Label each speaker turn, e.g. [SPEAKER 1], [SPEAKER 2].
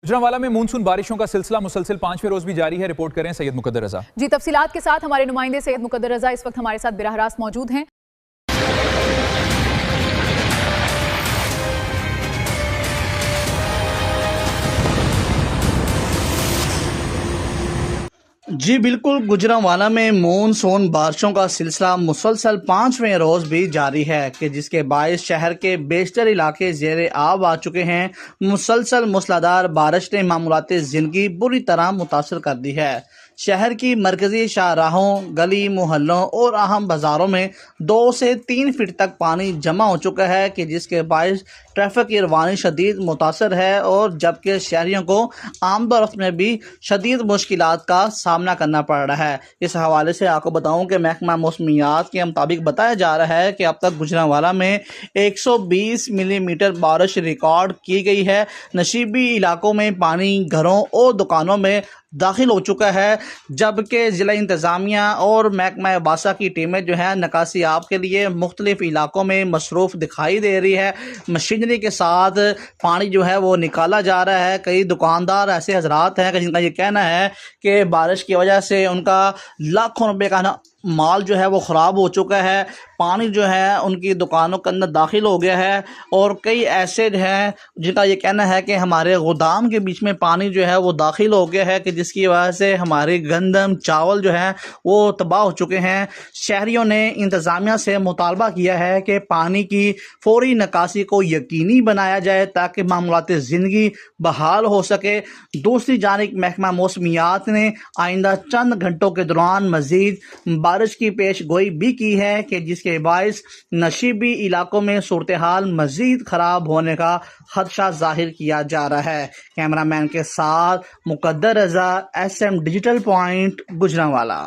[SPEAKER 1] گوجرانوالا میں مونسون بارشوں کا سلسلہ مسلسل 5ویں روز بھی جاری ہے۔ رپورٹ کریں سید مقدر رضا۔
[SPEAKER 2] جی تفصیلات کے ساتھ ہمارے نمائندے سید مقدر رضا اس وقت ہمارے ساتھ براہ راست موجود ہیں۔
[SPEAKER 3] جی بالکل، گوجرانوالا میں مونسون بارشوں کا سلسلہ مسلسل 5ویں روز بھی جاری ہے کہ جس کے باعث شہر کے بیشتر علاقے زیر آب آ چکے ہیں۔ مسلسل موسلادھار بارش نے معمولات زندگی بری طرح متاثر کر دی ہے۔ شہر کی مرکزی شاہراہوں، گلی محلوں اور اہم بازاروں میں 2 سے 3 فٹ تک پانی جمع ہو چکا ہے کہ جس کے باعث ٹریفک کی روانی شدید متاثر ہے، اور جبکہ شہریوں کو آمد و رفت میں بھی شدید مشکلات کا سامنا کرنا پڑ رہا ہے۔ اس حوالے سے آپ کو بتاؤں کہ محکمہ موسمیات کے مطابق بتایا جا رہا ہے کہ اب تک گوجرانوالا میں 120 ملی میٹر بارش ریکارڈ کی گئی ہے۔ نشیبی علاقوں میں پانی گھروں اور دکانوں میں داخل ہو چکا ہے، جبکہ ضلع انتظامیہ اور محکمہ واسا کی ٹیمیں جو ہیں نکاسی آب کے لیے مختلف علاقوں میں مصروف دکھائی دے رہی ہے۔ مشینری کے ساتھ پانی جو ہے وہ نکالا جا رہا ہے۔ کئی دکاندار ایسے حضرات ہیں کہ جن کا یہ کہنا ہے کہ بارش کی وجہ سے ان کا لاکھوں روپے کا مال جو ہے وہ خراب ہو چکا ہے۔ پانی جو ہے ان کی دکانوں کے اندر داخل ہو گیا ہے، اور کئی ایسے ہیں جن کا یہ کہنا ہے کہ ہمارے گودام کے بیچ میں پانی جو ہے وہ داخل ہو گیا ہے کہ جس کی وجہ سے ہماری گندم چاول جو ہے وہ تباہ ہو چکے ہیں۔ شہریوں نے انتظامیہ سے مطالبہ کیا ہے کہ پانی کی فوری نکاسی کو یقینی بنایا جائے تاکہ معمولات زندگی بحال ہو سکے۔ دوسری جانب محکمہ موسمیات نے آئندہ چند گھنٹوں کے دوران مزید بارش کی پیش گوئی بھی کی ہے کہ جس کے باعث نشیبی علاقوں میں صورتحال مزید خراب ہونے کا خدشہ ظاہر کیا جا رہا ہے۔ کیمرہ مین کے ساتھ مقدر رضا، SM ڈیجیٹل پوائنٹ، گوجرانوالا۔